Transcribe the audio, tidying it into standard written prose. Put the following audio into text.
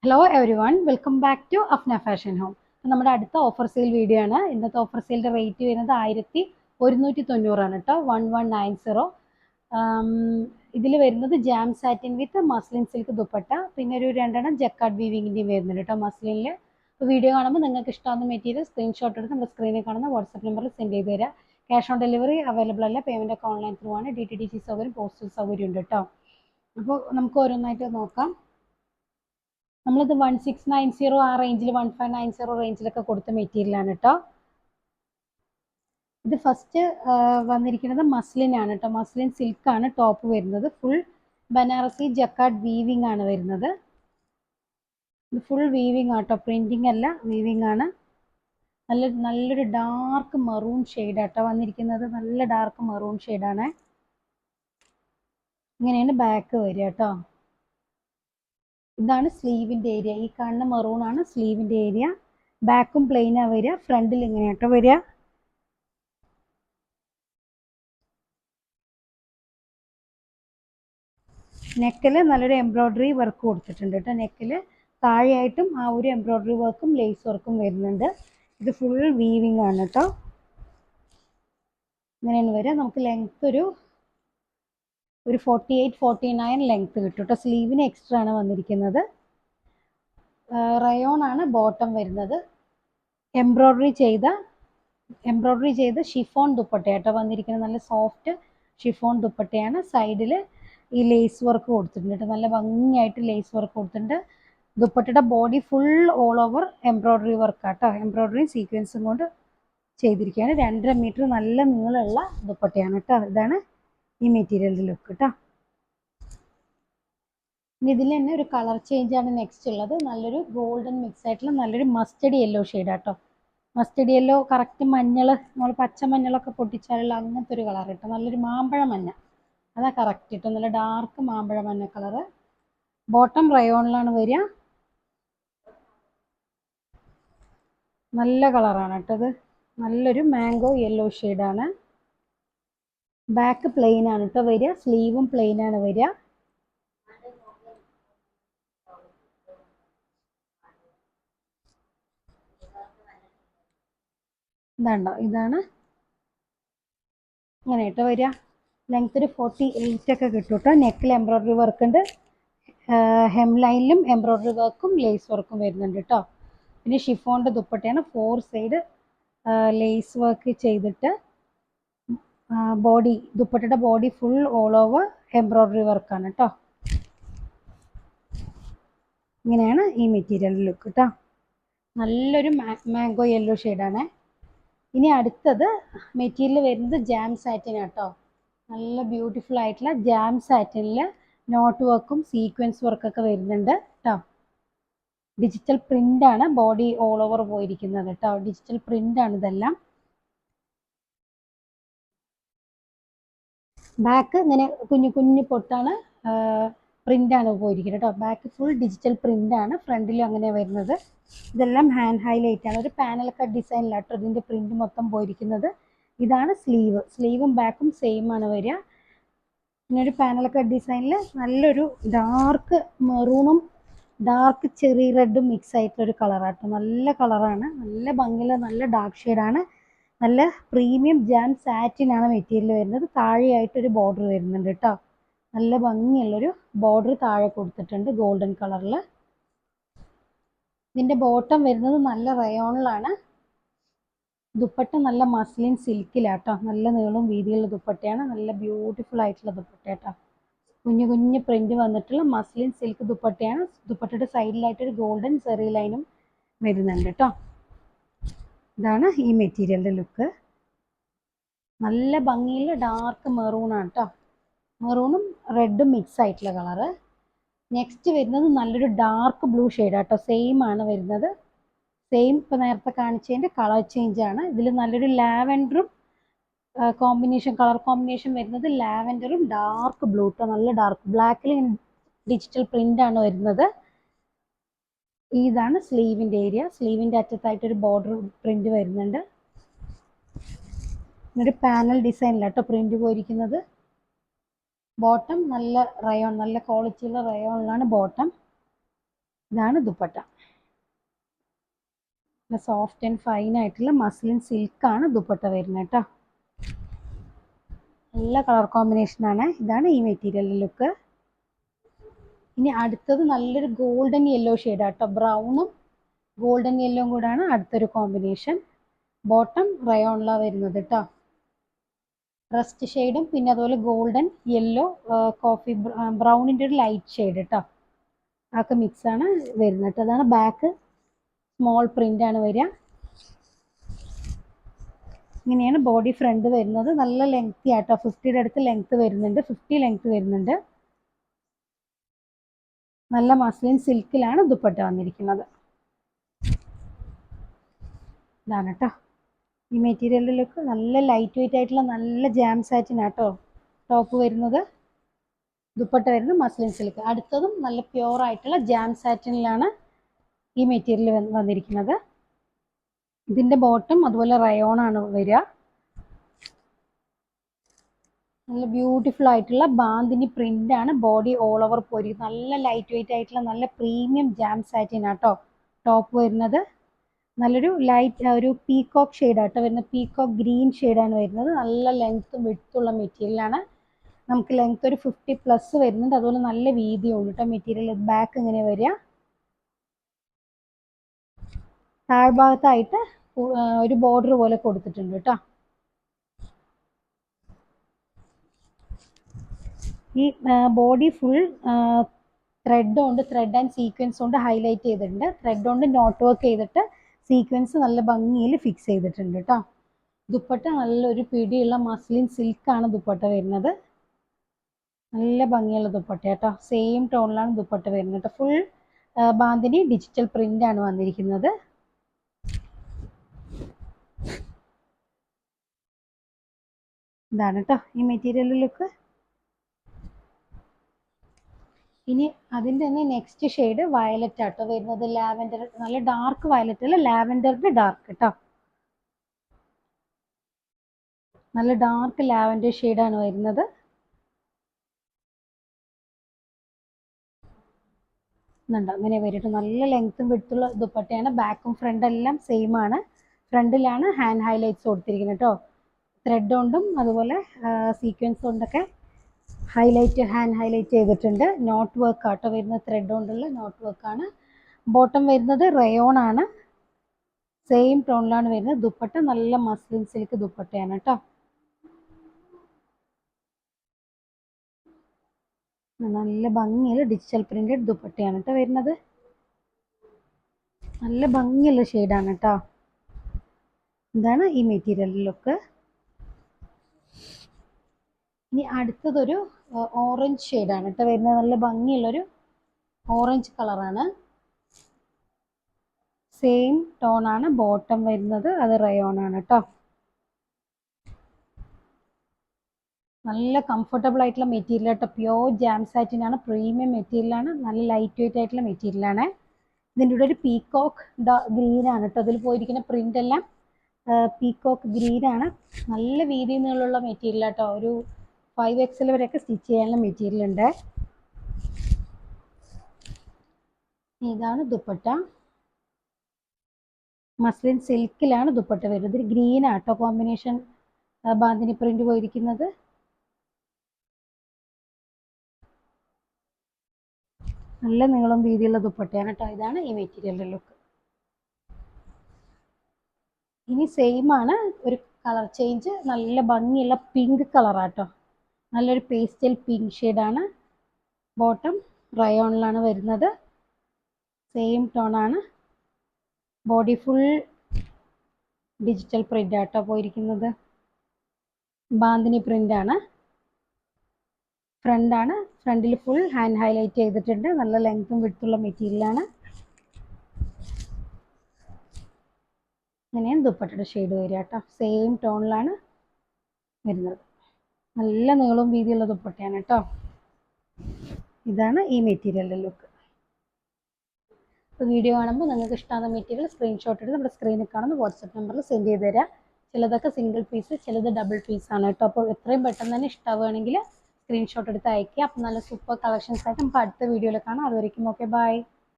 Hello everyone, welcome back to Afna fashion home. നമ്മുടെ അടുത്ത offer sale video ആണ്. ഇന്നത്തെ ഓഫർ സെയിലിൻ്റെ റേറ്റ് വരുന്നത് 1190 കേട്ടോ, 1190. ഇതിൽ വരുന്നത് ജാം സാറ്റിൻ വിത്ത് മസ്ലിൻ സിൽക്ക് ദുപ്പട്ട, പിന്നെ ഒരു 2 ജക്കാർഡ് വീവിങ്ങിൻ്റെയും വരുന്നുണ്ട് കേട്ടോ മസ്ലിനിൽ. അപ്പോൾ വീഡിയോ കാണുമ്പോൾ നിങ്ങൾക്ക് ഇഷ്ടമാകുന്ന മെറ്റീരിയൽ സ്ക്രീൻഷോട്ട് എടുത്ത് നമ്മുടെ സ്ക്രീനിൽ കാണുന്ന വാട്സപ്പ് നമ്പറിൽ സെൻഡ് ചെയ്ത് തരാം. ക്യാഷ് ഓൺ ഡെലിവറി അവൈലബിൾ അല്ല, പേയ്മെൻ്റ് ഒക്കെ ഓൺലൈൻ ത്രൂ ആണ്. DTDC സൗകര്യം, പോസ്റ്റൽ സൗകര്യം ഉണ്ട് കേട്ടോ. അപ്പോൾ നമുക്ക് ഓരോന്നായിട്ട് നോക്കാം. നമ്മളിത് 1690 ആ റേഞ്ചിൽ, 1590 റേഞ്ചിലൊക്കെ കൊടുത്ത മെറ്റീരിയലാണ് കേട്ടോ. ഇത് ഫസ്റ്റ് വന്നിരിക്കുന്നത് മസ്ലിൻ ആണ് കേട്ടോ. മസ്ലിൻ സിൽക്കാണ് ടോപ്പ് വരുന്നത്. ഫുൾ ബനാറസി ജക്കാർഡ് വീവിംഗ് ആണ് വരുന്നത്. ഇത് ഫുൾ വീവിംഗ് ആട്ടോ, പ്രിന്റിംഗ് അല്ല, വീവിംഗ് ആണ്. നല്ലൊരു ഡാർക്ക് മെറൂൺ ഷെയ്ഡ് ആട്ടോ വന്നിരിക്കുന്നത്. നല്ല ഡാർക്ക് മെറൂൺ ഷെയ്ഡാണ്. ഇങ്ങനെയാണ് ബാക്ക് വരിക കേട്ടോ. ഇതാണ് സ്ലീവിൻ്റെ ഏരിയ. ഈ കാണുന്ന മെറൂൺ ആണ് സ്ലീവിൻ്റെ ഏരിയ. ബാക്കും പ്ലെയിനാണ് വരിക. ഫ്രണ്ടിൽ ഇങ്ങനെയാട്ടോ വരിക. നെക്കിൽ നല്ലൊരു എംബ്രോയ്ഡറി വർക്ക് കൊടുത്തിട്ടുണ്ട് കേട്ടോ. നെക്കിൽ താഴെയായിട്ടും ആ ഒരു എംബ്രോയ്ഡറി വർക്കും ലേസ് വർക്കും വരുന്നുണ്ട്. ഇത് ഫുൾ വീവിംഗ് ആണ് കേട്ടോ. ഇങ്ങനെയാണ് വരിക. നമുക്ക് ലെങ്ത് ഒരു 48-49 ലെങ്ത് കിട്ടും കേട്ടോ. സ്ലീവിന് എക്സ്ട്രാ ആണ് വന്നിരിക്കുന്നത്. റയോൺ ആണ് ബോട്ടം വരുന്നത്. എംബ്രോയ്ഡറി ചെയ്ത ഷിഫോൺ ദുപ്പട്ടയാട്ടോ വന്നിരിക്കുന്നത്. നല്ല സോഫ്റ്റ് ഷിഫോൺ ദുപ്പട്ടയാണ്. സൈഡിൽ ഈ ലേസ് വർക്ക് കൊടുത്തിട്ടുണ്ട് കേട്ടോ. നല്ല ഭംഗിയായിട്ട് ലേസ് വർക്ക് കൊടുത്തിട്ടുണ്ട്. ദുപ്പട്ടയുടെ body full all over embroidery വർക്കാട്ടോ. എംബ്രോയ്ഡറി സീക്വൻസും കൊണ്ട് ചെയ്തിരിക്കുകയാണ്. 2.5 മീറ്റർ നല്ല നീളമുള്ള ദുപ്പട്ടയാണ് കേട്ടോ. ഇതാണ് ഈ മെറ്റീരിയലിൻ്റെ ലുക്ക് കേട്ടോ. ഇനി ഇതിൽ തന്നെ ഒരു കളർ ചേഞ്ച് ആണ് നെക്സ്റ്റ് ഉള്ളത്. നല്ലൊരു ഗോൾഡൻ മിക്സ് ആയിട്ടുള്ള നല്ലൊരു മസ്റ്റർഡ് യെല്ലോ ഷെയ്ഡാട്ടോ. മസ്റ്റർഡ് യെല്ലോ കറക്റ്റ് മഞ്ഞൾ, നമ്മൾ പച്ചമഞ്ഞളൊക്കെ പൊട്ടിച്ചാലുള്ള അങ്ങനത്തെ ഒരു കളർ കേട്ടോ. നല്ലൊരു മാമ്പഴ മഞ്ഞ, അതാ കറക്റ്റ് കേട്ടോ. നല്ല ഡാർക്ക് മാമ്പഴ മഞ്ഞ കളറ്. ബോട്ടം റയോണിലാണ് വരിക. നല്ല കളറാണ് കേട്ടോ. ഇത് നല്ലൊരു മാംഗോ യെല്ലോ ഷെയ്ഡാണ്. ബാക്ക് പ്ലെയിൻ ആണ് കേട്ടോ വരിക. സ്ലീവും പ്ലെയിൻ ആണ് വരിക. ഇതാണ്ടോ, ഇതാണ് ഇങ്ങനെ കേട്ടോ വരിക. ലെങ്ത് ഒരു 48 ഒക്കെ കിട്ടും കേട്ടോ. നെക്കിൽ എംബ്രോയ്ഡറി വർക്ക് ഉണ്ട്. ഹെം ലൈനിലും എംബ്രോയ്ഡറി വർക്കും ലേസ് വർക്കും വരുന്നുണ്ട് കേട്ടോ. പിന്നെ ഷിഫോണിൻ്റെ ദുപ്പട്ടയാണ്. 4 സൈഡ് ലേസ് വർക്ക് ചെയ്തിട്ട് ദുപ്പട്ടയുടെ body full all over embroidery വർക്കാണ് കേട്ടോ. ഇങ്ങനെയാണ് ഈ മെറ്റീരിയലിൻ്റെ ലുക്ക് കേട്ടോ. നല്ലൊരു മാംഗോ യെല്ലോ ഷെയ്ഡാണ്. ഇനി അടുത്തത് മെറ്റീരിയൽ വരുന്നത് ജാം സാറ്റിൻ കേട്ടോ. നല്ല ബ്യൂട്ടിഫുൾ ആയിട്ടുള്ള ജാം സാറ്റിനിൽ നോട്ട് വർക്കും സീക്വൻസ് വർക്കൊക്കെ വരുന്നുണ്ട് കേട്ടോ. ഡിജിറ്റൽ പ്രിന്റ് ആണ് ബോഡി ഓൾ ഓവർ പോയിരിക്കുന്നത് കേട്ടോ. ഡിജിറ്റൽ പ്രിന്റ് ആണ് ഇതെല്ലാം. ബാക്ക് ഇങ്ങനെ കുഞ്ഞു കുഞ്ഞു പൊട്ടാണ് പ്രിന്റ് ആണ് പോയിരിക്കുന്നത് കേട്ടോ. ബാക്ക് ഫുൾ ഡിജിറ്റൽ പ്രിന്റ് ആണ്. ഫ്രണ്ടിലും അങ്ങനെ വരുന്നത്. ഇതെല്ലാം ഹാൻഡ് ഹൈലൈറ്റ് ആണ്. ഒരു പാനൽ കട്ട് ഡിസൈനിലാട്ടോ ഇതിൻ്റെ പ്രിന്റ് മൊത്തം പോയിരിക്കുന്നത്. ഇതാണ് സ്ലീവും ബാക്കും സെയിം ആണ് വരിക. പിന്നെ ഒരു പാനൽ കട്ട് ഡിസൈനിൽ നല്ലൊരു ഡാർക്ക് മെറൂണും ഡാർക്ക് ചെറി റെഡും മിക്സ് ആയിട്ടുള്ളൊരു കളറാട്ടോ. നല്ല കളറാണ്. നല്ല ഭംഗിയുള്ള നല്ല ഡാർക്ക് ഷെയ്ഡാണ്. നല്ല പ്രീമിയം ജാം സാറ്റിൻ ആണ് മെറ്റീരിയൽ വരുന്നത്. താഴെയായിട്ടൊരു ബോർഡർ വരുന്നുണ്ട് കേട്ടോ. നല്ല ഭംഗിയുള്ളൊരു ബോർഡർ താഴെ കൊടുത്തിട്ടുണ്ട് ഗോൾഡൻ കളറിൽ. ഇതിൻ്റെ ബോട്ടം വരുന്നത് നല്ല റയോണിലാണ്. ദുപ്പട്ട നല്ല മസ്ലിൻ സിൽക്കിലാട്ടോ. നല്ല നീളവും വീതിയുള്ള ദുപ്പട്ടയാണ്. നല്ല ബ്യൂട്ടിഫുൾ ആയിട്ടുള്ള ദുപ്പട്ട കേട്ടോ. കുഞ്ഞു കുഞ്ഞു പ്രിന്റ് വന്നിട്ടുള്ള മസ്ലിൻ സിൽക്ക് ദുപ്പട്ടയാണ്. ദുപ്പട്ടയുടെ സൈഡിലായിട്ടൊരു ഗോൾഡൻ സെറി ലൈനും വരുന്നുണ്ട് കേട്ടോ. ഇതാണ് ഈ മെറ്റീരിയലിൻ്റെ ലുക്ക്. നല്ല ഭംഗിയുള്ള ഡാർക്ക് മെറൂൺ ആണ് കേട്ടോ. മെറൂണും റെഡും മിക്സ് ആയിട്ടുള്ള കളറ്. നെക്സ്റ്റ് വരുന്നത് നല്ലൊരു ഡാർക്ക് ബ്ലൂ ഷെയ്ഡാട്ടോ. സെയിം ആണ് വരുന്നത്. സെയിം ഇപ്പോൾ നേരത്തെ കാണിച്ചതിൻ്റെ കളർ ചേഞ്ച് ആണ്. ഇതിൽ നല്ലൊരു ലാവൻഡറും കളർ കോമ്പിനേഷൻ വരുന്നത് ലാവൻഡറും ഡാർക്ക് ബ്ലൂ കേട്ടോ. നല്ല ഡാർക്ക് ബ്ലാക്കിൽ ഡിജിറ്റൽ പ്രിന്റ് ആണ് വരുന്നത്. ഇതാണ് സ്ലീവിൻ്റെ ഏരിയ. സ്ലീവിൻ്റെ അറ്റത്തായിട്ടൊരു ബോർഡർ പ്രിന്റ് വരുന്നുണ്ട്. ഒരു പാനൽ ഡിസൈനിലാട്ടോ പ്രിന്റ് പോയിരിക്കുന്നത്. ബോട്ടം നല്ല റയോൺ, നല്ല ക്വാളിറ്റിയുള്ള റയോണിലാണ് ബോട്ടം. ഇതാണ് ദുപ്പട്ട. നല്ല സോഫ്റ്റ് ആൻഡ് ഫൈൻ ആയിട്ടുള്ള മസ്ലിൻ സിൽക്കാണ് ദുപ്പട്ട വരുന്നത് കേട്ടോ. നല്ല കളർ കോമ്പിനേഷനാണ്. ഇതാണ് ഈ മെറ്റീരിയലിൻ്റെ ലുക്ക്. ഇനി അടുത്തത് നല്ലൊരു ഗോൾഡൻ യെല്ലോ ഷെയ്ഡാണ് കേട്ടോ. ബ്രൗണും ഗോൾഡൻ യെല്ലോയും കൂടാണ് അടുത്തൊരു കോമ്പിനേഷൻ. ബോട്ടം റയോണിലാണ് വരുന്നത് കേട്ടോ. റസ്റ്റ് ഷെയ്ഡും പിന്നെ അതുപോലെ ഗോൾഡൻ യെല്ലോ കോഫി ബ്രൗണിൻ്റെ ഒരു ലൈറ്റ് ഷെയ്ഡ് കേട്ടോ. അതൊക്കെ മിക്സാണ് വരുന്നത് കേട്ടോ. അതാണ് ബാക്ക് സ്മോൾ പ്രിൻ്റ് ആണ് വരിക. ഇങ്ങനെയാണ് ബോഡി ഫ്രണ്ട് വരുന്നത്. നല്ല ലെങ്തി ആട്ടോ. 50യുടെ അടുത്ത് ലെങ്ത് വരുന്നുണ്ട്. 50 ലെങ്ത് വരുന്നുണ്ട്. നല്ല മസ്ലിൻ സിൽക്കിലാണ് ദുപ്പട്ട വന്നിരിക്കുന്നത്. ഇതാണ് കേട്ടോ ഈ മെറ്റീരിയലിലേക്ക്. നല്ല ലൈറ്റ് വെയിറ്റ് ആയിട്ടുള്ള നല്ല ജാം സാറ്റിനാട്ടോ ടോപ്പ് വരുന്നത്. ദുപ്പട്ട വരുന്നത് മസ്ലിൻ സിൽക്ക്. അടുത്തതും നല്ല പ്യുവർ ആയിട്ടുള്ള ജാം സാറ്റിനിലാണ് ഈ മെറ്റീരിയൽ വന്നിരിക്കുന്നത്. ഇതിൻ്റെ ബോട്ടം അതുപോലെ റയോൺ ആണ് വരിക. നല്ല ബ്യൂട്ടിഫുൾ ആയിട്ടുള്ള ബാന്തിനി പ്രിന്റ് ആണ് ബോഡി ഓൾ ഓവർ പോരി. നല്ല ലൈറ്റ് വെയിറ്റ് ആയിട്ടുള്ള നല്ല പ്രീമിയം ജാം സാറ്റിൻ ആട്ടോ ടോപ്പ് വരുന്നത്. നല്ലൊരു ലൈറ്റ് ഒരു പീകോക്ക് ഷെയ്ഡാട്ടോ വരുന്നത്. പീകോക്ക് ഗ്രീൻ ഷെയ്ഡാണ് വരുന്നത്. നല്ല ലെങ്ത്തും വിഡ്ത്തുള്ള മെറ്റീരിയലാണ്. നമുക്ക് ലെങ്ത് ഒരു 50+ വരുന്നുണ്ട്. അതുപോലെ നല്ല വീതിയുണ്ട് കേട്ടോ മെറ്റീരിയൽ. ബാക്ക് ഇങ്ങനെ വരിക. താഴ്ഭാഗത്തായിട്ട് ഒരു ബോർഡർ പോലെ കൊടുത്തിട്ടുണ്ട് കേട്ടോ. ഈ ബോഡി ഫുൾ ത്രെഡ് കൊണ്ട്, ത്രെഡ് ആൻഡ് സീക്വൻസ് കൊണ്ട് ഹൈലൈറ്റ് ചെയ്തിട്ടുണ്ട്. ത്രെഡ് കൊണ്ട് നോട്ട് വർക്ക് ചെയ്തിട്ട് സീക്വൻസ് നല്ല ഭംഗിയിൽ ഫിക്സ് ചെയ്തിട്ടുണ്ട് കേട്ടോ. ദുപ്പട്ട നല്ലൊരു പിടിയുള്ള മസ്ലിൻ സിൽക്കാണ് ദുപ്പട്ട വരുന്നത്. നല്ല ഭംഗിയുള്ള ദുപ്പട്ട കേട്ടോ. സെയിം ടോണിലാണ് ദുപ്പട്ട വരുന്നത് കേട്ടോ. ഫുൾ ബാന്തിനി ഡിജിറ്റൽ പ്രിന്റ് ആണ് വന്നിരിക്കുന്നത്. ഇതാണ് കേട്ടോ ഈ മെറ്റീരിയലിലേക്ക്. ഇനി അതിൻ്റെ തന്നെ നെക്സ്റ്റ് ഷെയ്ഡ് വയലറ്റ് ആട്ടോ വരുന്നത്. ലാവൻഡർ, നല്ല ഡാർക്ക് വയലറ്റ് അല്ല, ലാവൻഡറിന്റെ ഡാർക്ക് കേട്ടോ. നല്ല ഡാർക്ക് ലാവൻഡർ ഷെയ്ഡാണ് വരുന്നത്. എന്നുണ്ടോ അങ്ങനെ വരും. നല്ല ലെങ്ത്തും വിഡ്ത്തുള്ള ദുപ്പട്ടയാണ്. ബാക്കും ഫ്രണ്ട് എല്ലാം സെയിം ആണ്. ഫ്രണ്ടിലാണ് ഹാൻഡ് ഹൈലൈറ്റ്സ് കൊടുത്തിരിക്കുന്നത് കേട്ടോ. ത്രെഡ് കൊണ്ടും അതുപോലെ സീക്വൻസ് കൊണ്ടൊക്കെ ഹാൻഡ് ഹൈലൈറ്റ് ചെയ്തിട്ടുണ്ട്. നോട്ട് വർക്ക് ആട്ടോ വരുന്നത്. ത്രെഡ് കൊണ്ടുള്ള നോട്ട് വർക്കാണ്. ബോട്ടം വരുന്നത് റയോൺ ആണ്. സെയിം ടോണിലാണ് വരുന്നത്. ദുപ്പട്ട നല്ല മസ്ലിൻ സിൽക്ക് ദുപ്പട്ടയാണ് കേട്ടോ. നല്ല ഭംഗിയുള്ള ഡിജിറ്റൽ പ്രിന്റഡ് ദുപ്പട്ടയാണ് കേട്ടോ വരുന്നത്. നല്ല ഭംഗിയുള്ള ഷെയ്ഡാണ് കേട്ടോ. ഇതാണ് ഈ മെറ്റീരിയൽ ലുക്ക്. ഇനി അടുത്തതൊരു ഓറഞ്ച് ഷെയ്ഡാണ് കേട്ടോ വരുന്നത്. നല്ല ഭംഗിയുള്ളൊരു ഓറഞ്ച് കളറാണ്. സെയിം ടോണാണ് ബോട്ടം വരുന്നത്. അത് റയോൺ ആണ് കേട്ടോ. നല്ല കംഫർട്ടബിൾ ആയിട്ടുള്ള മെറ്റീരിയൽ കേട്ടോ. Pure jam സാറ്റിനാണ്. പ്രീമിയം മെറ്റീരിയലാണ്. നല്ല ലൈറ്റ് വെയിറ്റ് ആയിട്ടുള്ള മെറ്റീരിയലാണ്. ഇതിൻ്റെ കൂടെ ഒരു പീകോക്ക് ഗ്രീൻ ആണ് കേട്ടോ. അതിൽ പോയിരിക്കുന്ന പ്രിന്റ് എല്ലാം പീകോക്ക് ഗ്രീൻ ആണ്. നല്ല വീതി നീളമുള്ള മെറ്റീരിയൽ കേട്ടോ. ഒരു 5XL വരെയൊക്കെ സ്റ്റിച്ച് ചെയ്യാനുള്ള മെറ്റീരിയൽ ഉണ്ട്. ഇതാണ് ദുപ്പട്ട. മസ്ലിൻ സിൽക്കിലാണ് ദുപ്പട്ട വരുന്നത്. ഒരു ഗ്രീൻ ആട്ടോ കോമ്പിനേഷൻ ബാന്തിനി പ്രിന്റ് പോയിരിക്കുന്നത്. നല്ല നീളം വീതിയുള്ള ദുപ്പട്ടയാണ് കേട്ടോ. ഇതാണ് ഈ മെറ്റീരിയലിൻ്റെ ലുക്ക്. ഇനി സെയിം ആണ്, ഒരു കളർ ചേഞ്ച്. നല്ല ഭംഗിയുള്ള പിങ്ക് കളറാട്ടോ. നല്ലൊരു പേസ്റ്റൽ പിങ്ക് ഷെയ്ഡാണ്. ബോട്ടം റയോണിലാണ് വരുന്നത്. സെയിം ടോണാണ്. ബോഡി ഫുൾ ഡിജിറ്റൽ പ്രിന്റ് ആട്ടോ പോയിരിക്കുന്നത്. ബാന്തിനി പ്രിന്റ് ആണ്. ഫ്രണ്ടാണ്. ഫ്രണ്ടിൽ ഫുൾ ഹാൻഡ് ഹൈലൈറ്റ് ചെയ്തിട്ടുണ്ട്. നല്ല ലെങ്ത്തും വിഡ്ത്തുള്ള മെറ്റീരിയലാണ്. ഇങ്ങനെയാണ് ദുപ്പട്ടയുടെ ഷെയ്ഡ് വരിക കേട്ടോ. സെയിം ടോണിലാണ് വരുന്നത്. നല്ല നീളവും വീതിയുള്ള ദുപ്പട്ടയാണ് കേട്ടോ. ഇതാണ് ഈ മെറ്റീരിയലിൻ്റെ ലുക്ക്. അപ്പോൾ വീഡിയോ കാണുമ്പോൾ നിങ്ങൾക്ക് ഇഷ്ടമാകുന്ന മെറ്റീരിയൽ സ്ക്രീൻഷോട്ട് എടുത്ത് നമ്മുടെ സ്ക്രീനിൽ കാണുന്ന വാട്സപ്പ് നമ്പറിൽ സെൻഡ് ചെയ്ത് തരാം. ചിലതൊക്കെ സിംഗിൾ പീസ്, ചിലത് ഡബിൾ പീസാണ് കേട്ടോ. അപ്പോൾ എത്രയും പെട്ടെന്ന് തന്നെ ഇഷ്ടമാവുകയാണെങ്കിൽ സ്ക്രീൻഷോട്ട് എടുത്ത് അയക്കുക. അപ്പോൾ നല്ല സൂപ്പർ കളക്ഷൻസ് ആയിട്ട് നമുക്ക് അടുത്ത വീഡിയോയിൽ കാണാം. അതുവരെയ്ക്കും ഓക്കെ, ബൈ.